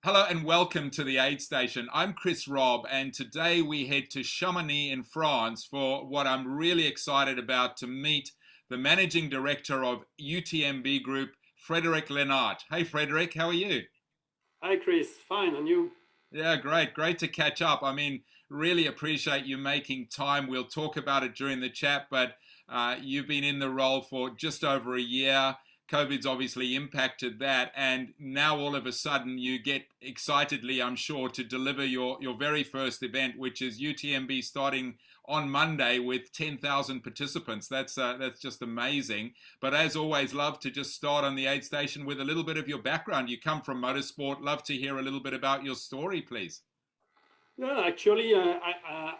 Hello and welcome to the Aid Station. I'm Chris Robb, and today we head to Chamonix in France for what I'm really excited about, to meet the Managing Director of UTMB Group, Frédéric Lenart. Hey Frédéric, how are you? Hi, Chris. Fine, and you? Yeah, great to catch up. I mean, really appreciate you making time. We'll talk about it during the chat, but you've been in the role for just over a year. COVID's obviously impacted that, and now all of a sudden you get excitedly, I'm sure, to deliver your very first event, which is UTMB starting on Monday with 10,000 participants. That's just amazing. But as always, love to just start on the aid station with a little bit of your background. You come from motorsport. Love to hear a little bit about your story, please. Yeah, actually, I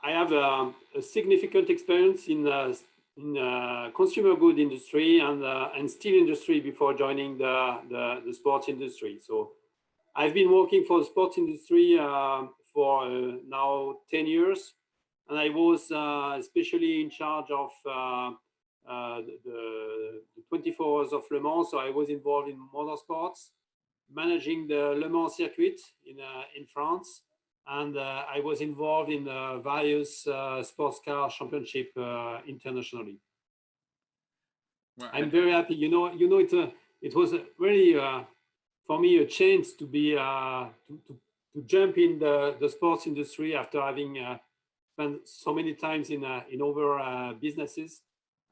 have a significant experience in consumer good industry and steel industry before joining the sports industry. So I've been working for the sports industry for now 10 years, and I was especially in charge of the 24 Hours of Le Mans. So I was involved in motorsports, managing the Le Mans circuit in France, and I was involved in various sports car championship internationally. Well, I'm very happy. It was really for me a chance to be to jump in the sports industry after having spent so many times in other businesses,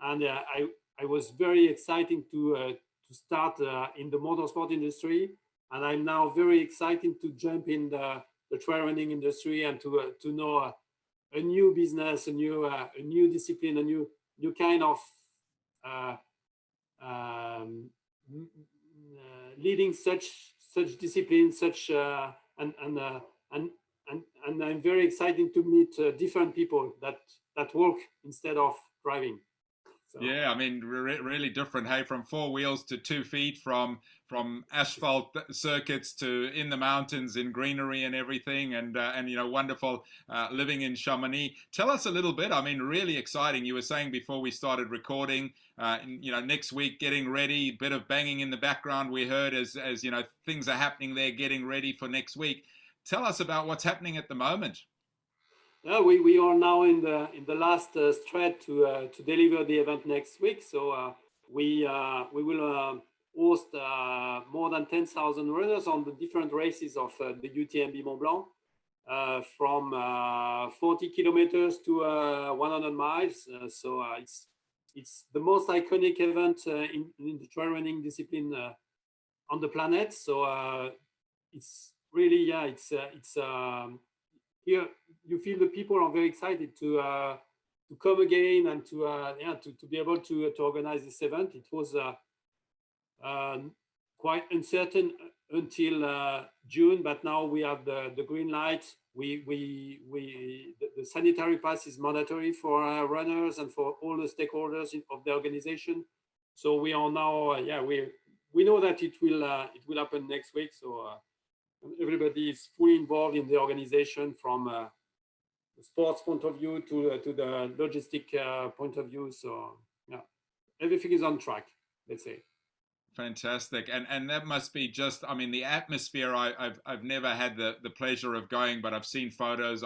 and I was very exciting to start in the motorsport industry, and I'm now very excited to jump in the trail running industry and to know a new business, a new discipline, a new kind of uh, um, leading such discipline, such and, and and I'm very excited to meet different people that work instead of driving. So. yeah, I mean, really different. Hey, from four wheels to 2 feet, from asphalt circuits to in the mountains in greenery and everything, and wonderful living in Chamonix. Tell us a little bit. I mean, really exciting. You were saying before we started recording, next week getting ready. Bit of banging in the background we heard as things are happening there, getting ready for next week. Tell us about what's happening at the moment. We are now in the last stretch to deliver the event next week. So we will host more than 10,000 runners on the different races of the UTMB Mont Blanc, from 40 kilometers to 100 miles. So it's the most iconic event in the trail running discipline on the planet. So it's really, yeah, it's here you feel the people are very excited to come again and to be able to organize this event. It was quite uncertain until June, but now we have the green light. The sanitary pass is mandatory for runners and for all the stakeholders of the organization. So we are now, we know that it will happen next week. So everybody is fully involved in the organization, from the sports point of view to the logistic point of view. So yeah, everything is on track, let's say. Fantastic, and that must be just, I mean, the atmosphere. I've never had the pleasure of going, but I've seen photos,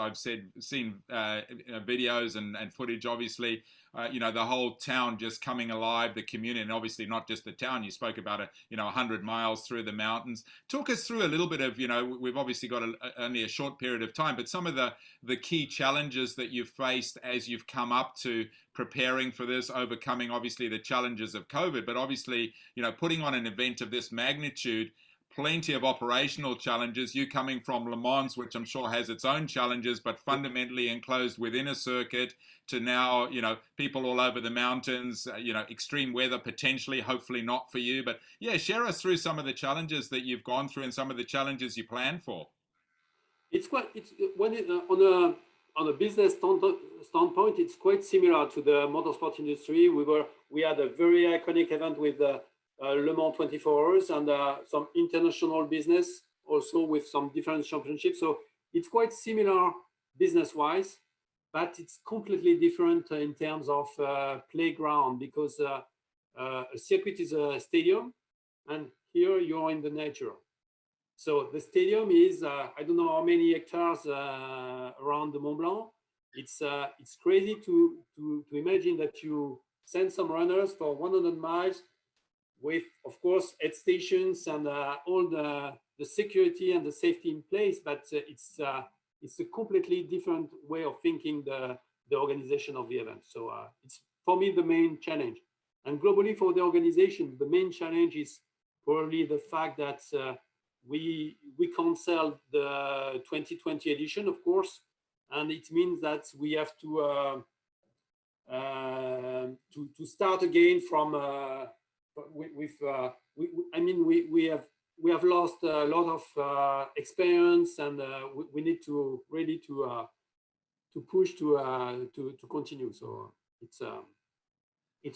seen videos and footage. Obviously, the whole town just coming alive, the community, and obviously not just the town. You spoke about 100 miles through the mountains. Talk us through a little bit of, we've obviously got only a short period of time, but some of the key challenges that you've faced as you've come up to preparing for this, overcoming obviously the challenges of COVID, but obviously, putting on an event of this magnitude, plenty of operational challenges. You coming from Le Mans, which I'm sure has its own challenges, but fundamentally enclosed within a circuit, to now, people all over the mountains, extreme weather potentially, hopefully not for you. But yeah, share us through some of the challenges that you've gone through and some of the challenges you plan for. It's when on a business standpoint, it's quite similar to the motorsport industry. We had a very iconic event with Le Mans 24 Hours and some international business also with some different championships. So it's quite similar business-wise, but it's completely different in terms of playground, because a circuit is a stadium, and here you're in the nature. So the stadium is, I don't know how many hectares around the Mont Blanc. It's crazy to imagine that you send some runners for 100 miles with, of course, aid stations and all the security and the safety in place, but it's a completely different way of thinking the organization of the event. So it's, for me, the main challenge. And globally for the organization, the main challenge is probably the fact that we cancel the 2020 edition, of course, and it means that we have to start again from I mean, we have lost a lot of experience, and we need to really to push to continue. So it's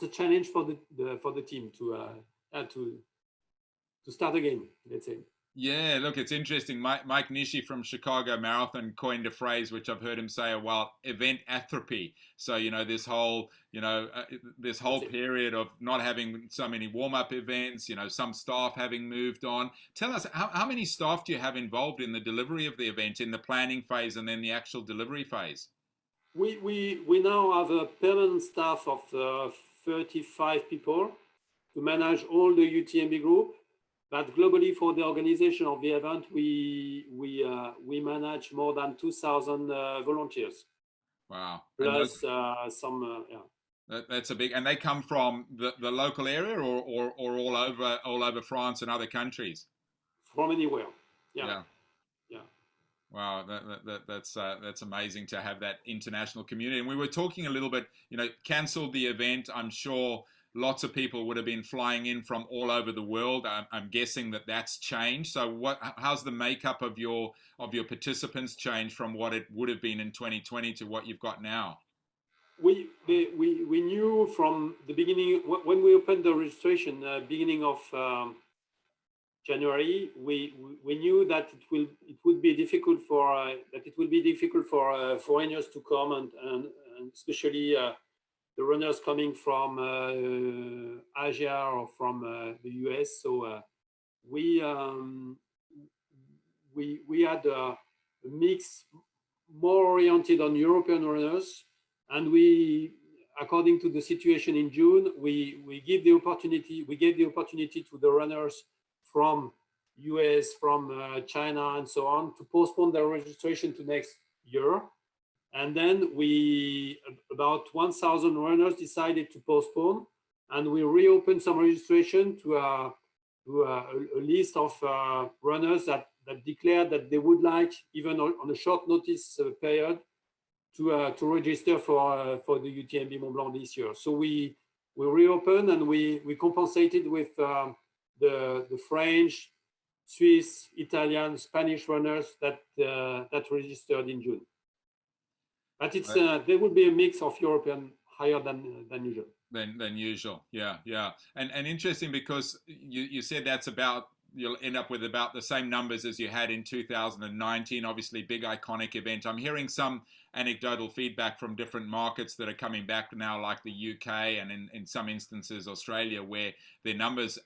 a challenge for the team to start again, let's say. Yeah, look, it's interesting. Mike Nishi from Chicago Marathon coined a phrase which I've heard him say, well, event atrophy. So, this whole, this whole period of not having so many warm-up events, some staff having moved on. Tell us, how many staff do you have involved in the delivery of the event, in the planning phase and then the actual delivery phase? We now have a permanent staff of 35 people to manage all the UTMB group. But globally, for the organization of the event, we manage more than 2,000 volunteers. Wow! Plus some, yeah. That's a big, and they come from the local area, or all over France and other countries. From anywhere. Yeah. Wow, that's amazing to have that international community. And we were talking a little bit, cancelled the event. I'm sure lots of people would have been flying in from all over the world. I'm guessing that's changed. So how's the makeup of your participants changed from what it would have been in 2020 to what you've got now? We knew from the beginning, when we opened the registration, beginning of January, we knew that it would be difficult for foreigners to come, and especially the runners coming from Asia or from the US. So we had a mix more oriented on European runners, and we, according to the situation in June, we gave the opportunity to the runners from US, from China, and so on, to postpone their registration to next year. And then about 1,000 runners decided to postpone, and we reopened some registration to a list of runners that declared that they would like, even on a short notice period, to register for the UTMB Mont Blanc this year. So we reopened, and we compensated with the French, Swiss, Italian, Spanish runners that registered in June. But it's there would be a mix of European higher than usual. Than usual, yeah. And interesting, because you said you'll end up with about the same numbers as you had in 2019. Obviously, big iconic event. I'm hearing some anecdotal feedback from different markets that are coming back now, like the UK and in some instances Australia, where their numbers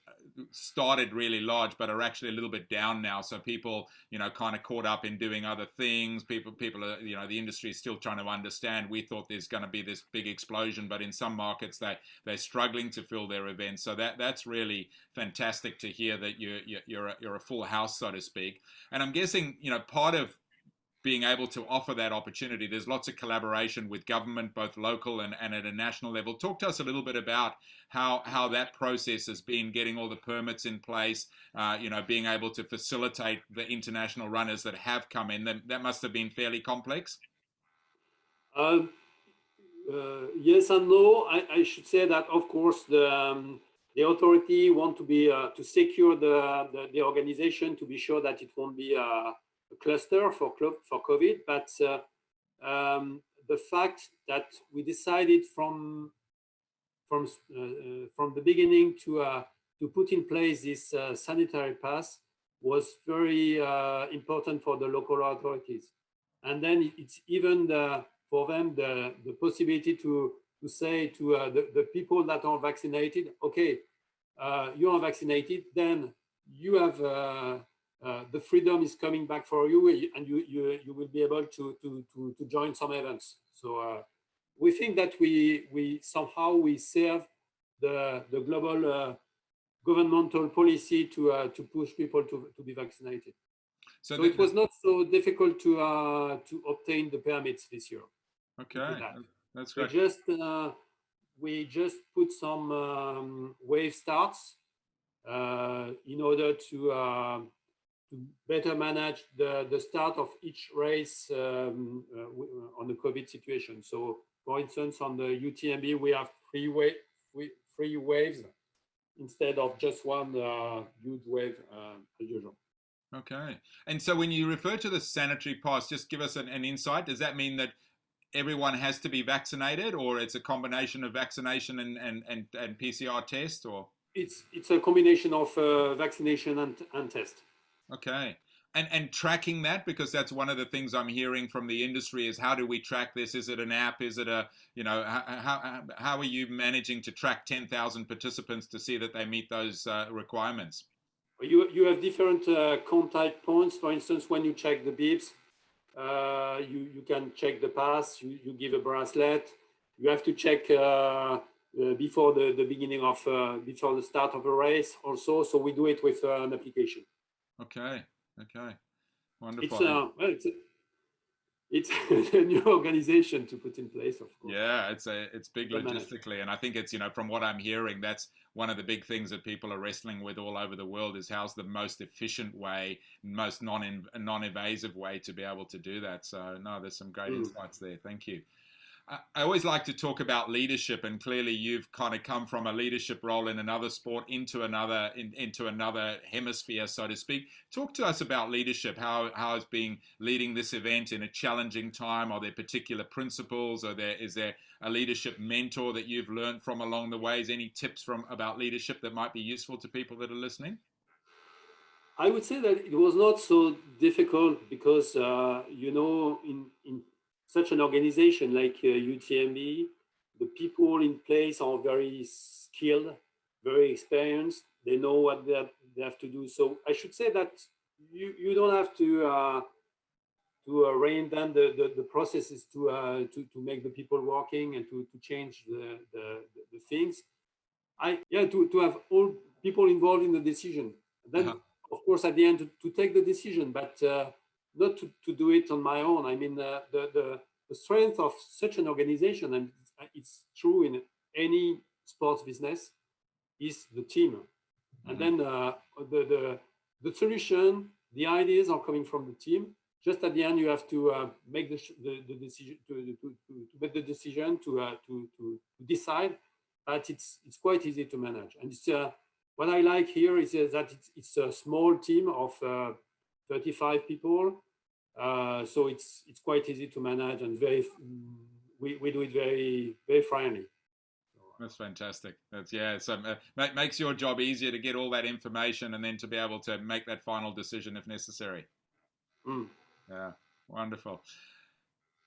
started really large but are actually a little bit down now. So people, kind of caught up in doing other things. People are, the industry is still trying to understand. We thought there's going to be this big explosion, but in some markets they're struggling to fill their events. So that's really fantastic to hear that you're a full house, so to speak. And I'm guessing, part of being able to offer that opportunity, there's lots of collaboration with government, both local and at a national level. Talk to us a little bit about how that process has been, getting all the permits in place, being able to facilitate the international runners that have come in. That must have been fairly complex. Yes and no. I should say that, of course, the authority want to be to secure the organization, to be sure that it won't be a cluster for COVID. But the fact that we decided from the beginning to put in place this sanitary pass was very important for the local authorities. And then it's even for them the possibility to say to the people that are vaccinated, okay, you are vaccinated, then you have the freedom is coming back for you, and you will be able to join some events. So we think that we somehow we serve the global governmental policy to push people to be vaccinated. So it was not so difficult to obtain the permits this year. Okay, that's great. We just put some wave starts in order to better manage the start of each race on the COVID situation. So, for instance, on the UTMB, we have three waves instead of just one huge wave as usual. Okay. And so when you refer to the sanitary pass, just give us an insight. Does that mean that everyone has to be vaccinated, or it's a combination of vaccination and PCR test, or? It's a combination of vaccination and test. Okay. And tracking that, because that's one of the things I'm hearing from the industry is, how do we track this? Is it an app? Is it how are you managing to track 10,000 participants to see that they meet those requirements? You have different contact points. For instance, when you check the bibs, you can check the pass, you give a bracelet. You have to check before the beginning of, before the start of a race also. So we do it with an application. Okay. Wonderful. It's a new organization to put in place, of course. Yeah, it's big logistically, and I think it's, from what I'm hearing, that's one of the big things that people are wrestling with all over the world, is how's the most efficient way, most non-invasive way to be able to do that. So no, there's some great insights there. Thank you. I always like to talk about leadership, and clearly you've kind of come from a leadership role in another sport into another hemisphere, so to speak. Talk to us about leadership. How has been leading this event in a challenging time? Are there particular principles? Is there a leadership mentor that you've learned from along the ways? Any tips about leadership that might be useful to people that are listening? I would say that it was not so difficult because in such an organization like UTMB, the people in place are very skilled, very experienced. They know what they have to do. So I should say that you don't have to reinvent the processes to make the people working and to change the things. To have all people involved in the decision. Then, of course, at the end to take the decision, but not to do it on my own. I mean, the strength of such an organization, and it's true in any sports business, is the team. And then the solution, the ideas are coming from the team. Just at the end, you have to make the decision to make the decision to decide. But it's quite easy to manage. And it's what I like here is that it's a small team of 35 people. So it's quite easy to manage, and we do it very, very friendly. That's fantastic. Makes your job easier to get all that information and then to be able to make that final decision if necessary. Yeah, wonderful.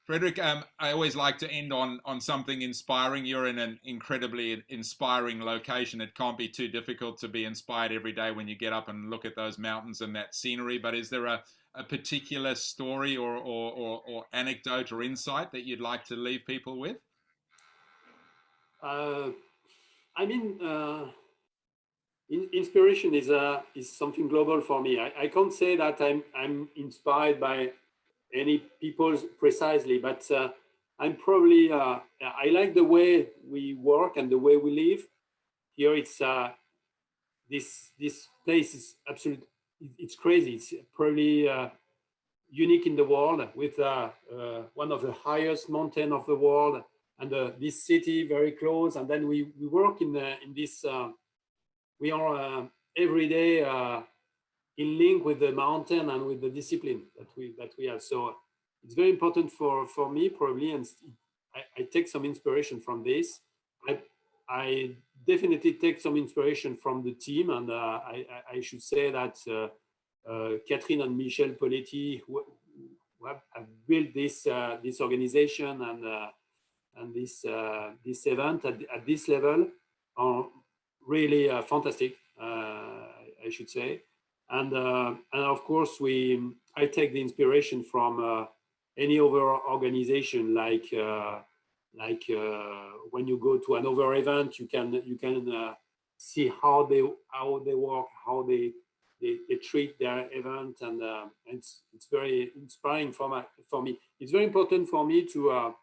Frédéric, I always like to end on something inspiring. You're in an incredibly inspiring location. It can't be too difficult to be inspired every day when you get up and look at those mountains and that scenery. But is there a particular story or anecdote or insight that you'd like to leave people with? Inspiration is something global for me. I can't say that I'm inspired by any people precisely, but I'm probably I like the way we work and the way we live here. It's this place is absolute. It's crazy. It's probably unique in the world, with one of the highest mountain of the world, and this city very close. And then we work in this. We are every day in link with the mountain and with the discipline that we have. So it's very important for me probably, and I take some inspiration from this. I definitely take some inspiration from the team, and I should say that Catherine and Michel Poletti, who have built this organization and this event at this level, are really fantastic, I should say. And of course I take the inspiration from any other organization, like when you go to another event, you can see how they work, how they treat their event, and it's very inspiring for me. It's very important for me to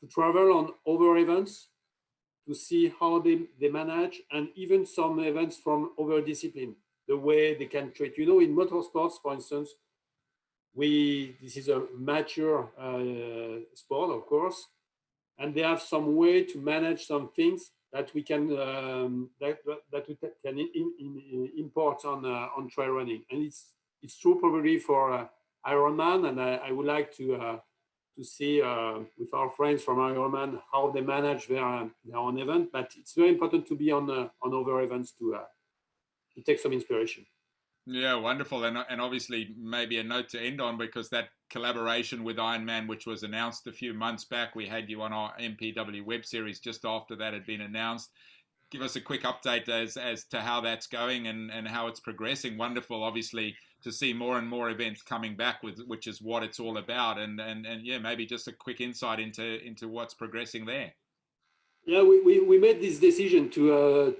travel on other events, to see how they manage, and even some events from other discipline, the way they can treat. You know, in motorsports, for instance, this is a mature sport, of course, and they have some way to manage some things that we can that we can import on trail running, and it's true probably for Ironman, and I would like to see with our friends from Ironman how they manage their own event. But it's very important to be on other events to take some inspiration. Yeah, wonderful. And obviously maybe a note to end on, because that collaboration with Ironman, which was announced a few months back, we had you on our MPW web series just after that had been announced. Give us a quick update as to how that's going and how it's progressing. Wonderful, obviously, to see more and more events coming back, with which is what it's all about. And yeah, maybe just a quick insight into what's progressing there. Yeah, we made this decision to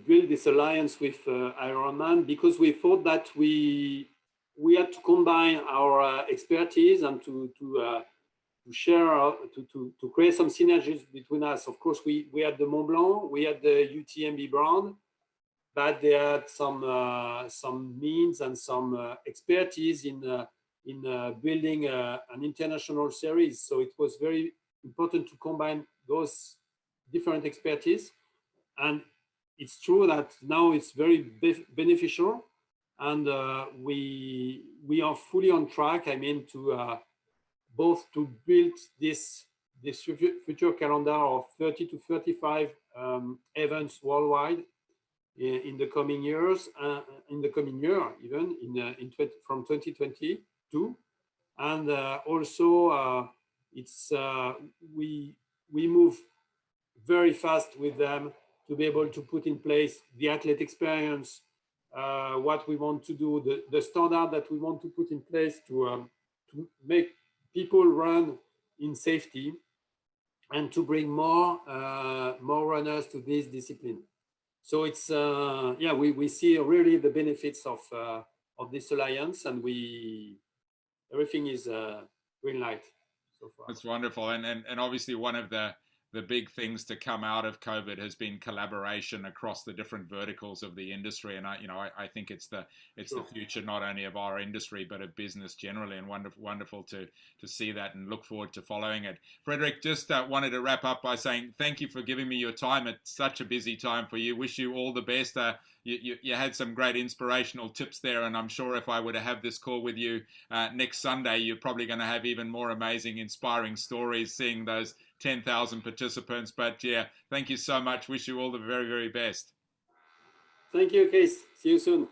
build this alliance with Ironman, because we thought that we had to combine our expertise and to share, to create some synergies between us. Of course, we had the Mont Blanc, we had the UTMB brand, but they had some means and some expertise in building an international series. So it was very important to combine those different expertise, and it's true that now it's very beneficial, and we are fully on track. I mean, to both to build this future calendar of 30 to 35 events worldwide in the coming years, in the coming year, even from 2022, and also it's we move very fast with them to be able to put in place the athlete experience, what we want to do, the standard that we want to put in place to make people run in safety, and to bring more runners to this discipline. So it's yeah, we see really the benefits of this alliance, and everything is green light so far. That's wonderful, and obviously one of the big things to come out of COVID has been collaboration across the different verticals of the industry, and I think it's the future not only of our industry but of business generally, and wonderful to see that and look forward to following it. Frédéric, just wanted to wrap up by saying thank you for giving me your time at such a busy time for you. Wish you all the best. You had some great inspirational tips there, and I'm sure if I were to have this call with you next Sunday, you're probably going to have even more amazing, inspiring stories, seeing those 10,000 participants. But yeah, thank you so much. Wish you all the very, very best. Thank you, Chris. See you soon.